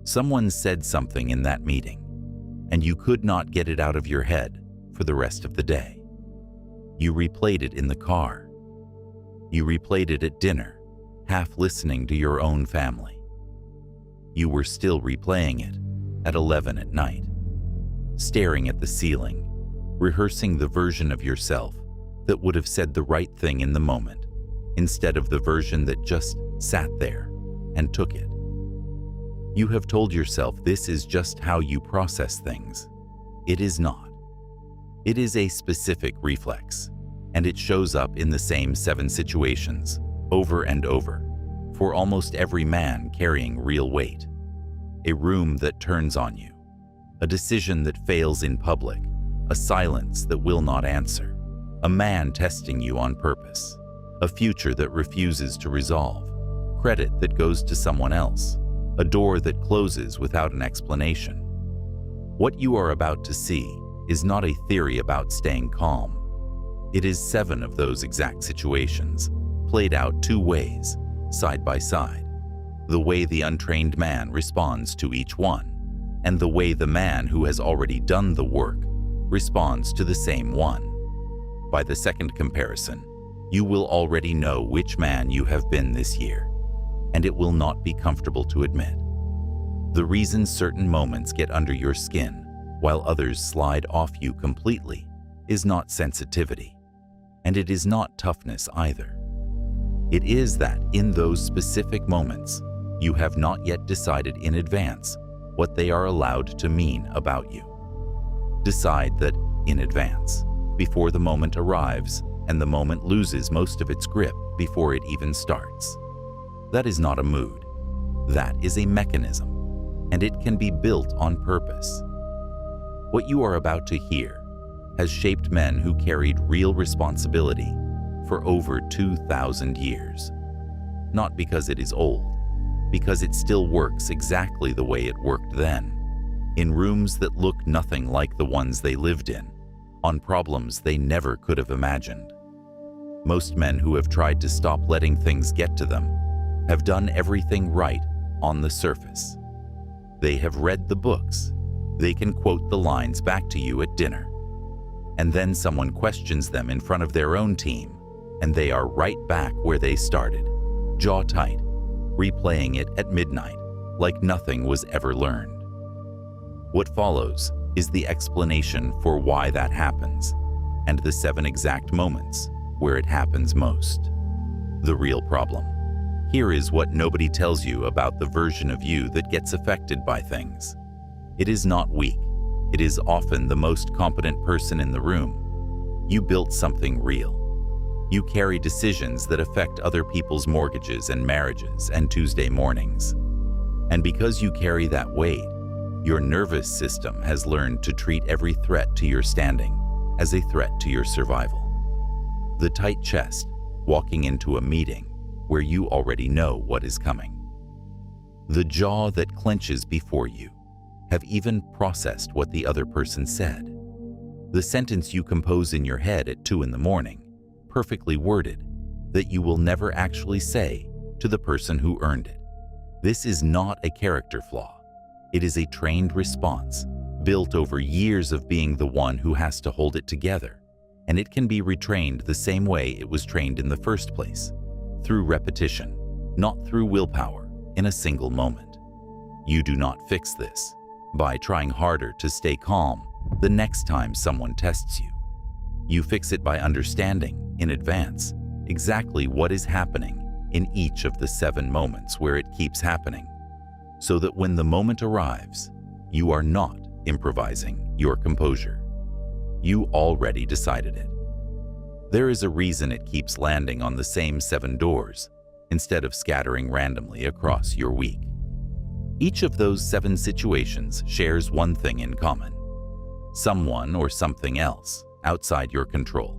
Someone said something in that meeting, and you could not get it out of your head for the rest of the day. You replayed it in the car. You replayed it at dinner, half listening to your own family. You were still replaying it at 11 at night, staring at the ceiling, rehearsing the version of yourself that would have said the right thing in the moment, instead of the version that just sat there and took it. You have told yourself this is just how you process things. It is not. It is a specific reflex, and it shows up in the same 7 situations, over and over, for almost every man carrying real weight. A room that turns on you, a decision that fails in public, a silence that will not answer, a man testing you on purpose, a future that refuses to resolve, credit that goes to someone else, a door that closes without an explanation. What you are about to see is not a theory about staying calm. It is 7 of those exact situations, played out 2 ways, side by side. The way the untrained man responds to each one, and the way the man who has already done the work responds to the same one. By the second comparison, you will already know which man you have been this year, and it will not be comfortable to admit. The reason certain moments get under your skin while others slide off you completely is not sensitivity, and it is not toughness either. It is that in those specific moments, you have not yet decided in advance what they are allowed to mean about you. Decide that in advance, before the moment arrives and the moment loses most of its grip before it even starts. That is not a mood. That is a mechanism, and it can be built on purpose. What you are about to hear has shaped men who carried real responsibility for over 2,000 years. Not because it is old, because it still works exactly the way it worked then, in rooms that look nothing like the ones they lived in, on problems they never could have imagined. Most men who have tried to stop letting things get to them have done everything right on the surface. They have read the books. They can quote the lines back to you at dinner. And then someone questions them in front of their own team, and they are right back where they started, jaw tight, replaying it at midnight like nothing was ever learned. What follows is the explanation for why that happens, and the 7 exact moments where it happens most. The real problem. Here is what nobody tells you about the version of you that gets affected by things. It is not weak. It is often the most competent person in the room. You built something real. You carry decisions that affect other people's mortgages and marriages and Tuesday mornings. And because you carry that weight, your nervous system has learned to treat every threat to your standing as a threat to your survival. The tight chest, walking into a meeting where you already know what is coming. The jaw that clenches before you have even processed what the other person said. The sentence you compose in your head at 2 in the morning, perfectly worded, that you will never actually say to the person who earned it. This is not a character flaw. It is a trained response, built over years of being the one who has to hold it together, and it can be retrained the same way it was trained in the first place, through repetition, not through willpower, in a single moment. You do not fix this by trying harder to stay calm the next time someone tests you. You fix it by understanding, in advance, exactly what is happening in each of the 7 moments where it keeps happening, so that when the moment arrives, you are not improvising your composure. You already decided it. There is a reason it keeps landing on the same 7 doors instead of scattering randomly across your week. Each of those 7 situations shares one thing in common. Someone or something else outside your control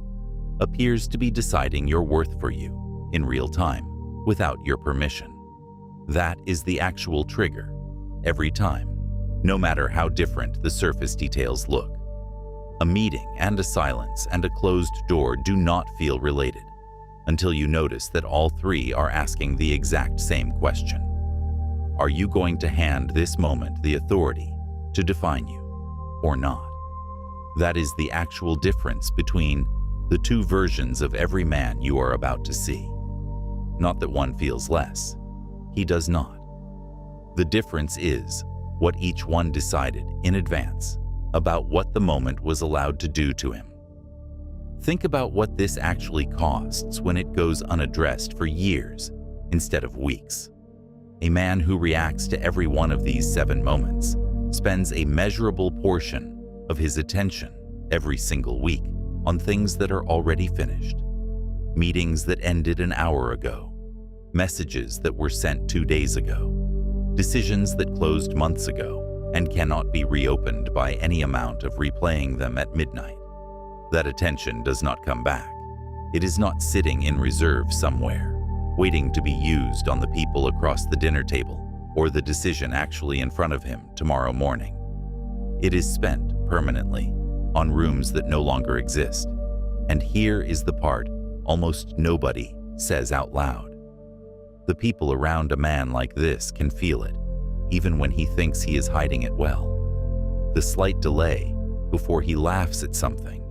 appears to be deciding your worth for you in real time without your permission. That is the actual trigger every time, no matter how different the surface details look. A meeting and a silence and a closed door do not feel related until you notice that all 3 are asking the exact same question. Are you going to hand this moment the authority to define you or not? That is the actual difference between the two versions of every man you are about to see. Not that one feels less. He does not. The difference is what each one decided in advance about what the moment was allowed to do to him. Think about what this actually costs when it goes unaddressed for years instead of weeks. A man who reacts to every one of these 7 moments spends a measurable portion of his attention every single week on things that are already finished. Meetings that ended an hour ago, messages that were sent 2 days ago, decisions that closed months ago and cannot be reopened by any amount of replaying them at midnight. That attention does not come back. It is not sitting in reserve somewhere, waiting to be used on the people across the dinner table or the decision actually in front of him tomorrow morning. It is spent permanently on rooms that no longer exist. And here is the part almost nobody says out loud. The people around a man like this can feel it, even when he thinks he is hiding it well. The slight delay before he laughs at something,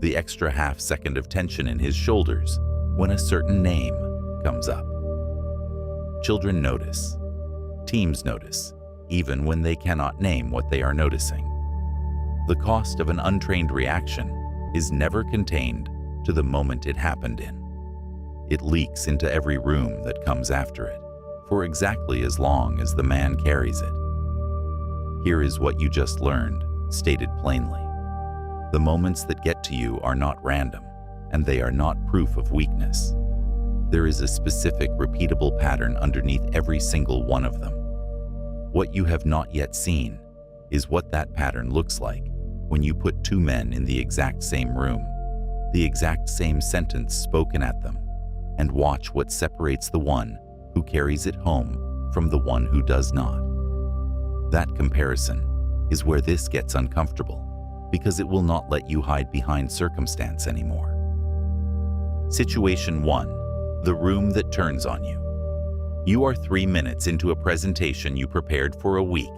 the extra half-second of tension in his shoulders when a certain name comes up. Children notice. Teams notice, even when they cannot name what they are noticing. The cost of an untrained reaction is never contained to the moment it happened in. It leaks into every room that comes after it, for exactly as long as the man carries it. Here is what you just learned, stated plainly. The moments that get to you are not random, and they are not proof of weakness. There is a specific, repeatable pattern underneath every single one of them. What you have not yet seen is what that pattern looks like when you put 2 men in the exact same room, the exact same sentence spoken at them, and watch what separates the one who carries it home from the one who does not. That comparison is where this gets uncomfortable, because it will not let you hide behind circumstance anymore. Situation 1. The room that turns on you. You are 3 minutes into a presentation you prepared for a week,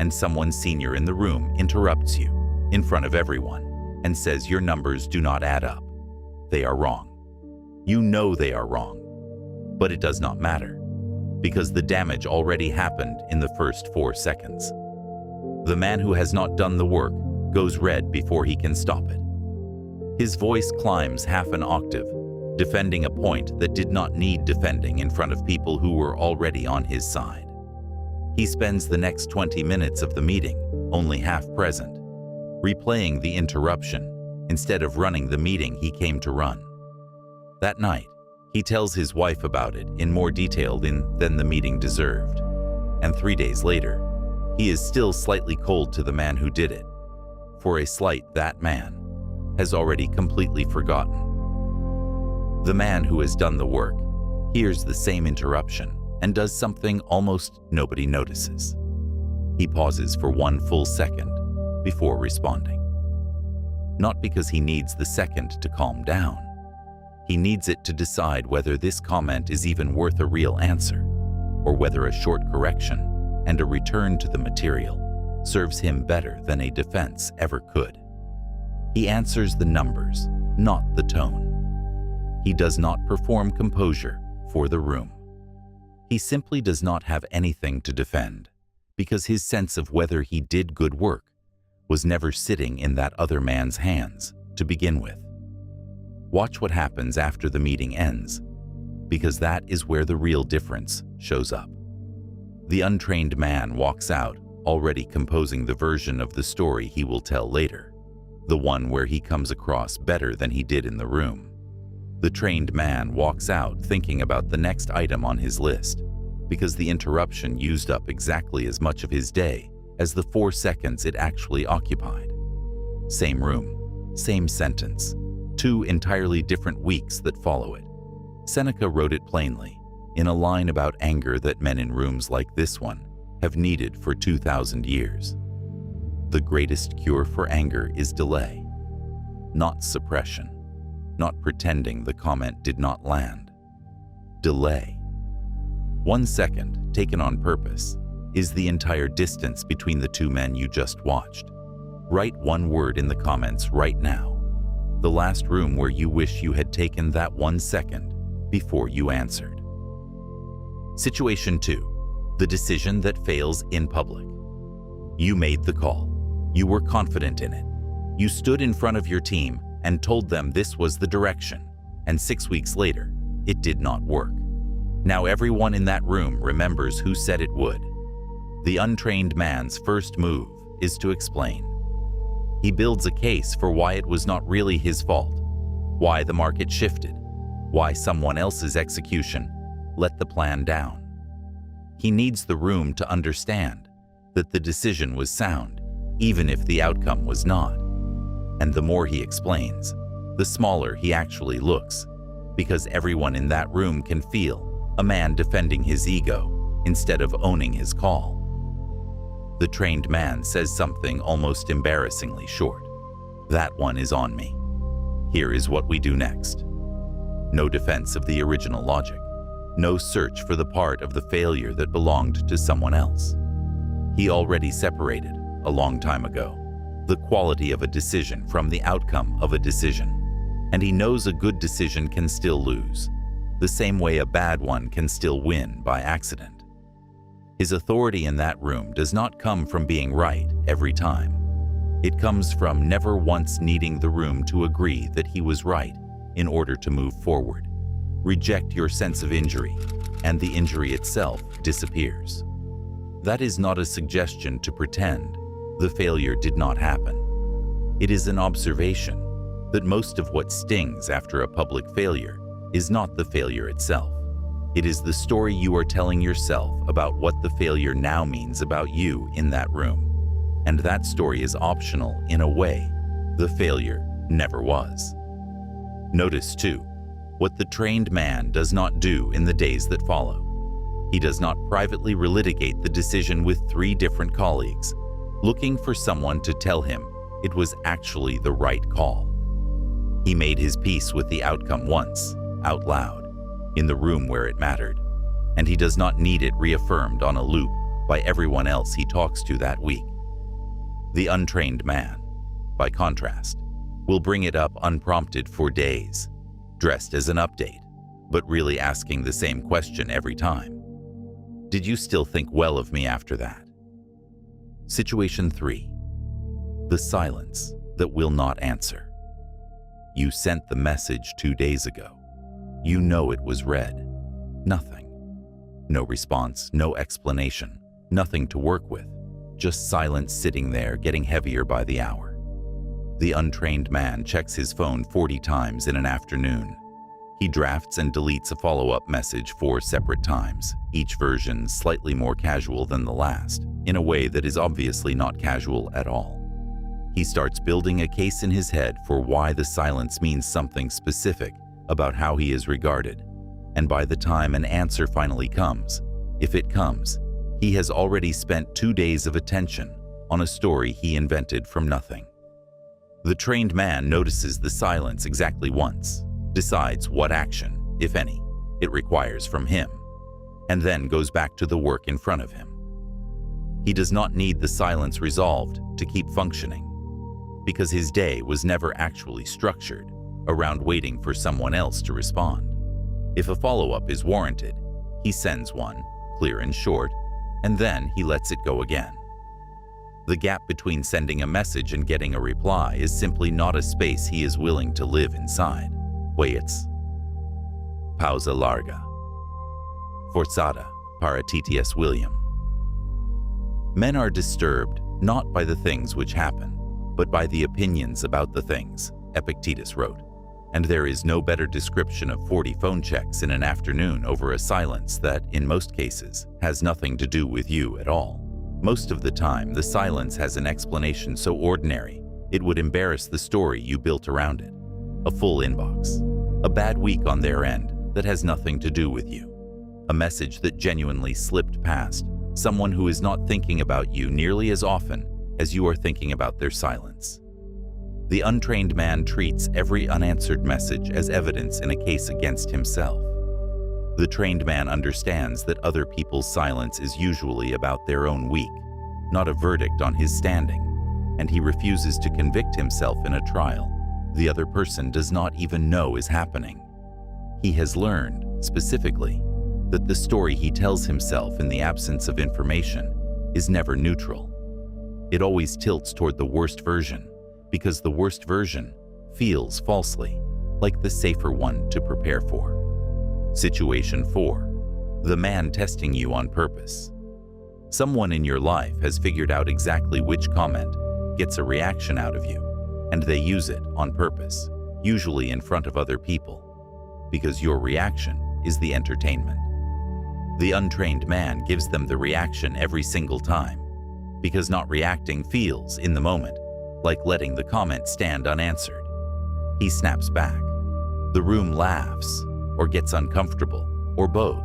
and someone senior in the room interrupts you in front of everyone and says your numbers do not add up. They are wrong. You know they are wrong, but it does not matter, because the damage already happened in the first 4 seconds. The man who has not done the work goes red before he can stop it. His voice climbs half an octave, defending a point that did not need defending in front of people who were already on his side. He spends the next 20 minutes of the meeting only half present, replaying the interruption instead of running the meeting he came to run. That night, he tells his wife about it in more detail than the meeting deserved. And 3 days later, he is still slightly cold to the man who did it. For a slight, that man has already completely forgotten. The man who has done the work hears the same interruption and does something almost nobody notices. He pauses for 1 full second before responding. Not because he needs the second to calm down. He needs it to decide whether this comment is even worth a real answer, or whether a short correction and a return to the material serves him better than a defense ever could. He answers the numbers, not the tone. He does not perform composure for the room. He simply does not have anything to defend, because his sense of whether he did good work was never sitting in that other man's hands to begin with. Watch what happens after the meeting ends, because that is where the real difference shows up. The untrained man walks out, already composing the version of the story he will tell later, the one where he comes across better than he did in the room. The trained man walks out thinking about the next item on his list, because the interruption used up exactly as much of his day as the 4 seconds it actually occupied. Same room, same sentence, 2 entirely different weeks that follow it. Seneca wrote it plainly, in a line about anger that men in rooms like this one have needed for 2,000 years. The greatest cure for anger is delay, not suppression, not pretending the comment did not land. Delay. 1 second taken on purpose, is the entire distance between the two men you just watched. Write one word in the comments right now. The last room where you wish you had taken that 1 second before you answered. Situation 2. The decision that fails in public. You made the call. You were confident in it. You stood in front of your team and told them this was the direction, and 6 weeks later, it did not work. Now everyone in that room remembers who said it would. The untrained man's first move is to explain. He builds a case for why it was not really his fault, why the market shifted, why someone else's execution let the plan down. He needs the room to understand that the decision was sound, even if the outcome was not. And the more he explains, the smaller he actually looks, because everyone in that room can feel a man defending his ego instead of owning his call. The trained man says something almost embarrassingly short. That one is on me. Here is what we do next. No defense of the original logic. No search for the part of the failure that belonged to someone else. He already separated, a long time ago, the quality of a decision from the outcome of a decision. And he knows a good decision can still lose, the same way a bad one can still win by accident. His authority in that room does not come from being right every time. It comes from never once needing the room to agree that he was right in order to move forward. Reject your sense of injury, and the injury itself disappears. That is not a suggestion to pretend the failure did not happen. It is an observation that most of what stings after a public failure is not the failure itself. It is the story you are telling yourself about what the failure now means about you in that room. And that story is optional in a way the failure never was. Notice, too, what the trained man does not do in the days that follow. He does not privately relitigate the decision with 3 different colleagues, looking for someone to tell him it was actually the right call. He made his peace with the outcome once, out loud, in the room where it mattered, and he does not need it reaffirmed on a loop by everyone else he talks to that week. The untrained man, by contrast, will bring it up unprompted for days, dressed as an update, but really asking the same question every time. Did you still think well of me after that? Situation 3. The silence that will not answer. You sent the message 2 days ago. You know it was read. Nothing. No response, no explanation, nothing to work with. Just silence sitting there, getting heavier by the hour. The untrained man checks his phone 40 times in an afternoon. He drafts and deletes a follow-up message 4 separate times, each version slightly more casual than the last, in a way that is obviously not casual at all. He starts building a case in his head for why the silence means something specific about how he is regarded, and by the time an answer finally comes, if it comes, he has already spent 2 days of attention on a story he invented from nothing. The trained man notices the silence exactly once, decides what action, if any, it requires from him, and then goes back to the work in front of him. He does not need the silence resolved to keep functioning, because his day was never actually structured around waiting for someone else to respond. If a follow-up is warranted, he sends one, clear and short, and then he lets it go again. The gap between sending a message and getting a reply is simply not a space he is willing to live inside. It's pausa larga. Forzata para T.T.S. William. Men are disturbed not by the things which happen, but by the opinions about the things, Epictetus wrote. And there is no better description of 40 phone checks in an afternoon over a silence that, in most cases, has nothing to do with you at all. Most of the time, the silence has an explanation so ordinary, it would embarrass the story you built around it. A full inbox. A bad week on their end that has nothing to do with you. A message that genuinely slipped past someone who is not thinking about you nearly as often as you are thinking about their silence. The untrained man treats every unanswered message as evidence in a case against himself. The trained man understands that other people's silence is usually about their own week, not a verdict on his standing, and he refuses to convict himself in a trial the other person does not even know is happening. He has learned, specifically, that the story he tells himself in the absence of information is never neutral. It always tilts toward the worst version, because the worst version feels falsely like the safer one to prepare for. Situation 4. The man testing you on purpose. Someone in your life has figured out exactly which comment gets a reaction out of you, and they use it on purpose, usually in front of other people, because your reaction is the entertainment. The untrained man gives them the reaction every single time, because not reacting feels, in the moment, like letting the comment stand unanswered. He snaps back. The room laughs, or gets uncomfortable, or both,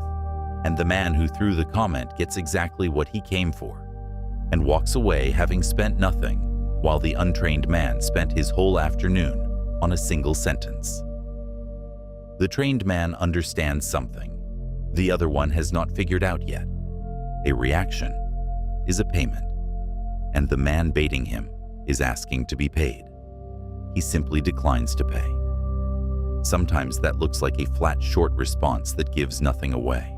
and the man who threw the comment gets exactly what he came for, and walks away having spent nothing, while the untrained man spent his whole afternoon on a single sentence. The trained man understands something the other one has not figured out yet. A reaction is a payment, and the man baiting him is asking to be paid. He simply declines to pay. Sometimes that looks like a flat, short response that gives nothing away.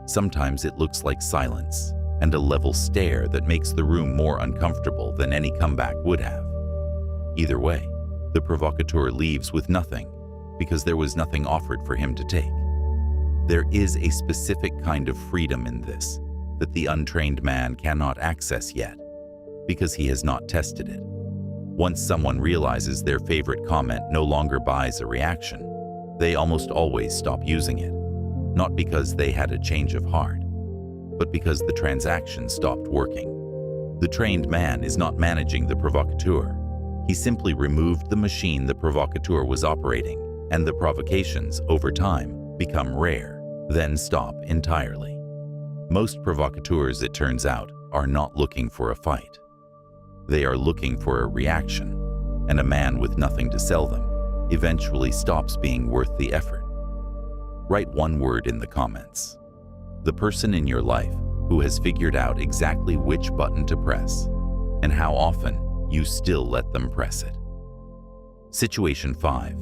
Sometimes it looks like silence and a level stare that makes the room more uncomfortable than any comeback would have. Either way, the provocateur leaves with nothing because there was nothing offered for him to take. There is a specific kind of freedom in this that the untrained man cannot access yet because he has not tested it. Once someone realizes their favorite comment no longer buys a reaction, they almost always stop using it, not because they had a change of heart, but because the transaction stopped working. The trained man is not managing the provocateur. He simply removed the machine the provocateur was operating, and the provocations, over time, become rare, then stop entirely. Most provocateurs, it turns out, are not looking for a fight. They are looking for a reaction, and a man with nothing to sell them eventually stops being worth the effort. Write one word in the comments. The person in your life who has figured out exactly which button to press and how often you still let them press it. Situation 5.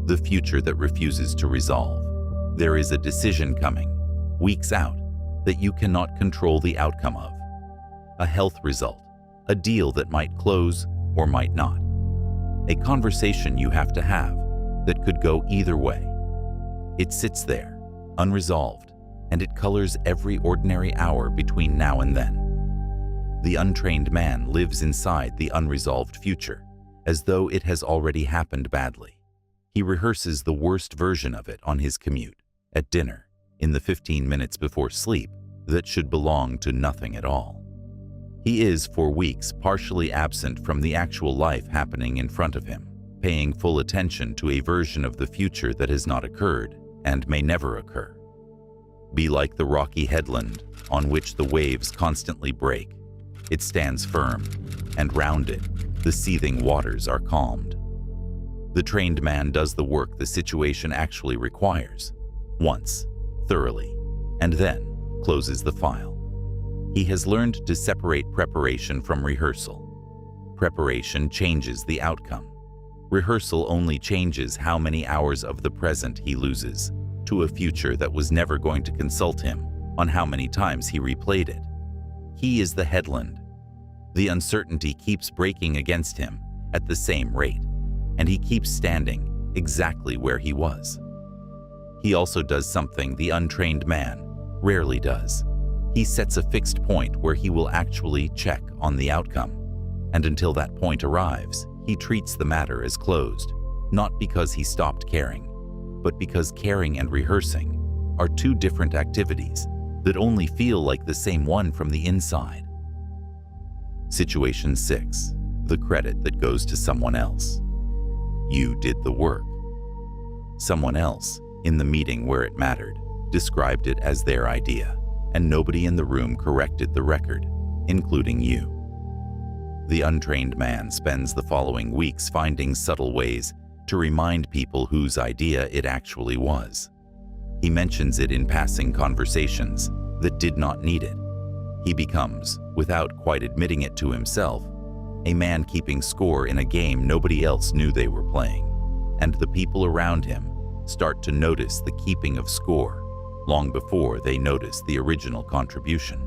The future that refuses to resolve. There is a decision coming, weeks out, that you cannot control the outcome of. A health result, a deal that might close or might not. A conversation you have to have that could go either way. It sits there, unresolved, and it colors every ordinary hour between now and then. The untrained man lives inside the unresolved future, as though it has already happened badly. He rehearses the worst version of it on his commute, at dinner, in the 15 minutes before sleep that should belong to nothing at all. He is, for weeks, partially absent from the actual life happening in front of him, paying full attention to a version of the future that has not occurred and may never occur. Be like the rocky headland on which the waves constantly break. It stands firm, and round it, the seething waters are calmed. The trained man does the work the situation actually requires, once, thoroughly, and then closes the file. He has learned to separate preparation from rehearsal. Preparation changes the outcome. Rehearsal only changes how many hours of the present he loses to a future that was never going to consult him on how many times he replayed it. He is the headland. The uncertainty keeps breaking against him at the same rate, and he keeps standing exactly where he was. He also does something the untrained man rarely does. He sets a fixed point where he will actually check on the outcome, and until that point arrives, he treats the matter as closed, not because he stopped caring, but because caring and rehearsing are two different activities that only feel like the same one from the inside. Situation 6. The credit that goes to someone else. You did the work. Someone else, in the meeting where it mattered, described it as their idea, and nobody in the room corrected the record, including you. The untrained man spends the following weeks finding subtle ways to remind people whose idea it actually was. He mentions it in passing conversations that did not need it. He becomes, without quite admitting it to himself, a man keeping score in a game nobody else knew they were playing, and the people around him start to notice the keeping of score long before they notice the original contribution.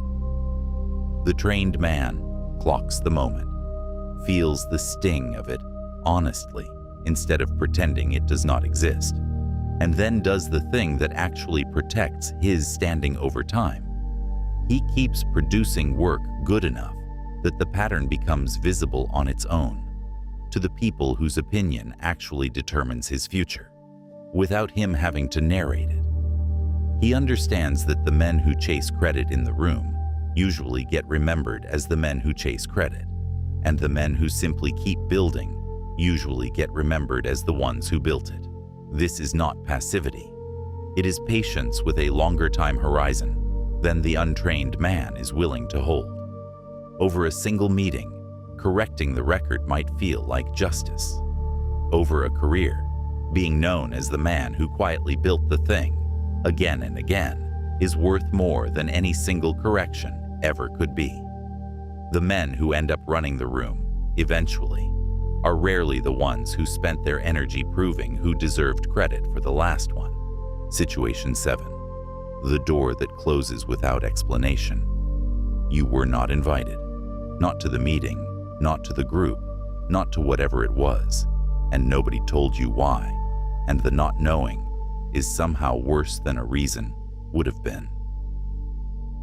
The trained man clocks the moment, feels the sting of it honestly instead of pretending it does not exist, and then does the thing that actually protects his standing over time. He keeps producing work good enough that the pattern becomes visible on its own to the people whose opinion actually determines his future, without him having to narrate it. He understands that the men who chase credit in the room usually get remembered as the men who chase credit, and the men who simply keep building usually get remembered as the ones who built it. This is not passivity. It is patience with a longer time horizon than the untrained man is willing to hold. Over a single meeting, correcting the record might feel like justice. Over a career, being known as the man who quietly built the thing again and again is worth more than any single correction ever could be. The men who end up running the room, eventually, are rarely the ones who spent their energy proving who deserved credit for the last one. Situation 7. The door that closes without explanation. You were not invited. Not to the meeting, not to the group, not to whatever it was, and nobody told you why, and the not knowing is somehow worse than a reason would have been.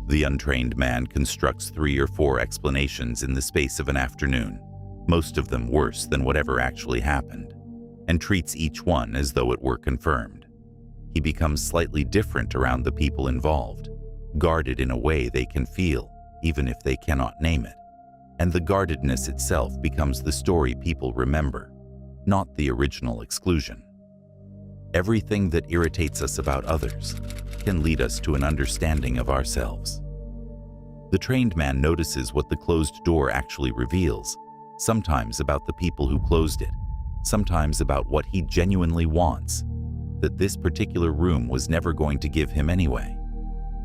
The untrained man constructs 3 or 4 explanations in the space of an afternoon, most of them worse than whatever actually happened, and treats each one as though it were confirmed. He becomes slightly different around the people involved, guarded in a way they can feel, even if they cannot name it. And the guardedness itself becomes the story people remember, not the original exclusion. Everything that irritates us about others can lead us to an understanding of ourselves. The trained man notices what the closed door actually reveals, sometimes about the people who closed it, sometimes about what he genuinely wants, that this particular room was never going to give him anyway,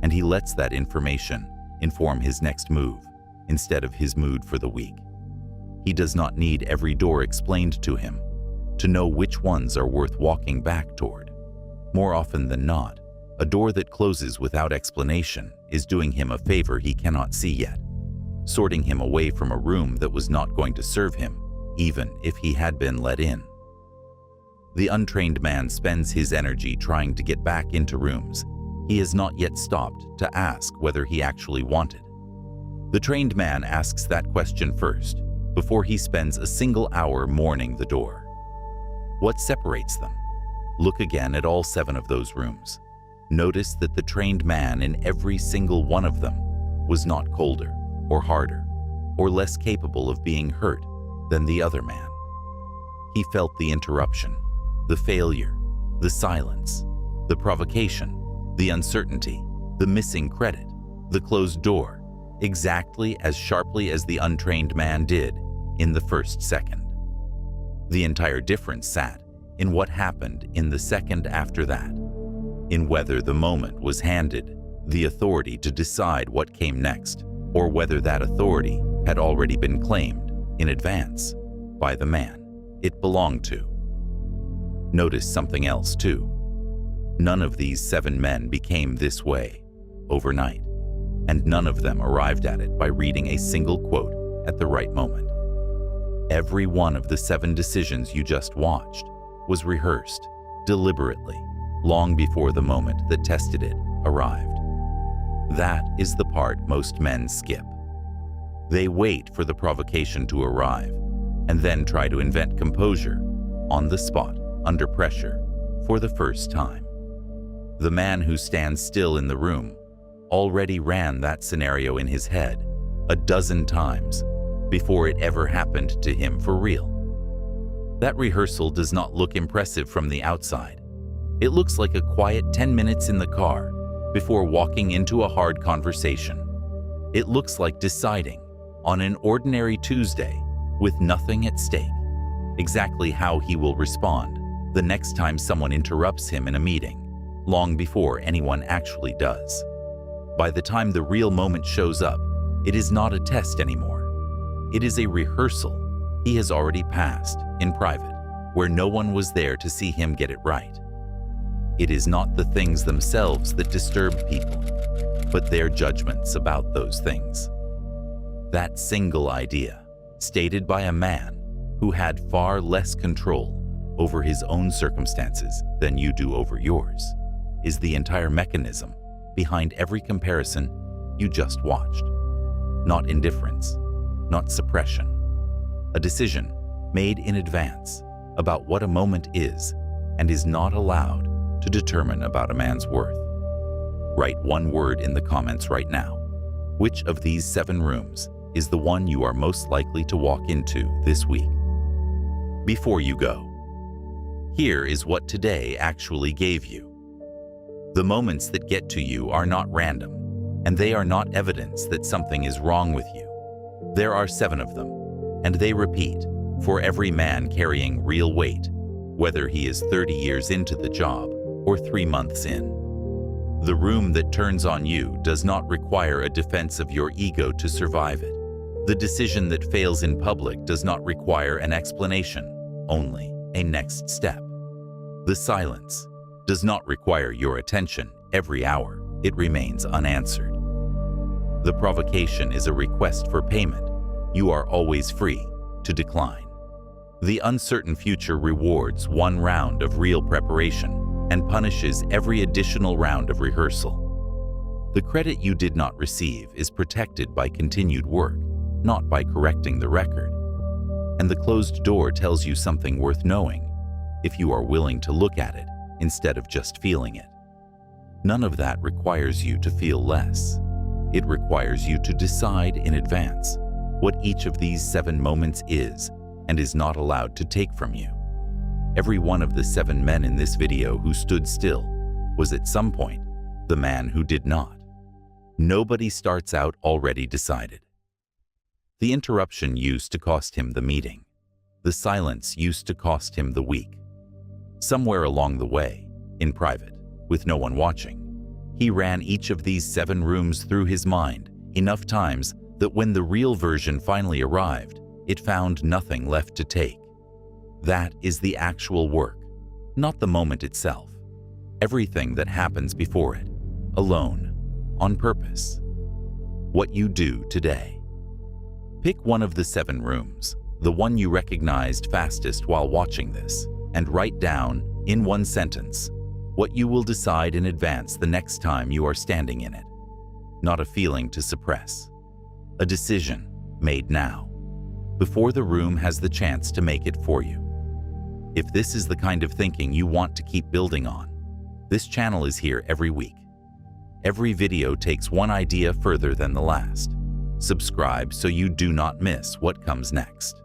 and he lets that information inform his next move instead of his mood for the week. He does not need every door explained to him to know which ones are worth walking back toward. More often than not, a door that closes without explanation is doing him a favor he cannot see yet, sorting him away from a room that was not going to serve him, even if he had been let in. The untrained man spends his energy trying to get back into rooms he has not yet stopped to ask whether he actually wanted. The trained man asks that question first, before he spends a single hour mourning the door. What separates them? Look again at all 7 of those rooms. Notice that the trained man in every single one of them was not colder or harder or less capable of being hurt than the other man. He felt the interruption, the failure, the silence, the provocation, the uncertainty, the missing credit, the closed door, exactly as sharply as the untrained man did in the first second. The entire difference sat in what happened in the second after that, in whether the moment was handed the authority to decide what came next, or whether that authority had already been claimed in advance by the man it belonged to. Notice something else too. None of these 7 men became this way overnight, and none of them arrived at it by reading a single quote at the right moment. Every one of the 7 decisions you just watched was rehearsed deliberately long before the moment that tested it arrived. That is the part most men skip. They wait for the provocation to arrive and then try to invent composure on the spot under pressure for the first time. The man who stands still in the room already ran that scenario in his head a dozen times before it ever happened to him for real. That rehearsal does not look impressive from the outside. It looks like a quiet 10 minutes in the car before walking into a hard conversation. It looks like deciding on an ordinary Tuesday with nothing at stake exactly how he will respond the next time someone interrupts him in a meeting, long before anyone actually does. By the time the real moment shows up, it is not a test anymore. It is a rehearsal he has already passed in private, where no one was there to see him get it right. It is not the things themselves that disturb people, but their judgments about those things. That single idea, stated by a man who had far less control over his own circumstances than you do over yours, is the entire mechanism behind every comparison you just watched. Not indifference, not suppression. A decision made in advance about what a moment is and is not allowed to determine about a man's worth. Write one word in the comments right now. Which of these 7 rooms is the one you are most likely to walk into this week? Before you go, here is what today actually gave you. The moments that get to you are not random, and they are not evidence that something is wrong with you. There are 7 of them, and they repeat for every man carrying real weight, whether he is 30 years into the job or 3 months in. The room that turns on you does not require a defense of your ego to survive it. The decision that fails in public does not require an explanation, only a next step. The silence does not require your attention every hour it remains unanswered. The provocation is a request for payment you are always free to decline. The uncertain future rewards one round of real preparation and punishes every additional round of rehearsal. The credit you did not receive is protected by continued work, not by correcting the record. And the closed door tells you something worth knowing if you are willing to look at it instead of just feeling it. None of that requires you to feel less. It requires you to decide in advance what each of these 7 moments is and is not allowed to take from you. Every one of the 7 men in this video who stood still was at some point the man who did not. Nobody starts out already decided. The interruption used to cost him the meeting. The silence used to cost him the week. Somewhere along the way, in private, with no one watching, he ran each of these 7 rooms through his mind enough times that when the real version finally arrived, it found nothing left to take. That is the actual work, not the moment itself. Everything that happens before it, alone, on purpose. What you do today. Pick one of the 7 rooms, the one you recognized fastest while watching this, and write down, in one sentence, what you will decide in advance the next time you are standing in it. Not a feeling to suppress. A decision made now, before the room has the chance to make it for you. If this is the kind of thinking you want to keep building on, this channel is here every week. Every video takes one idea further than the last. Subscribe so you do not miss what comes next.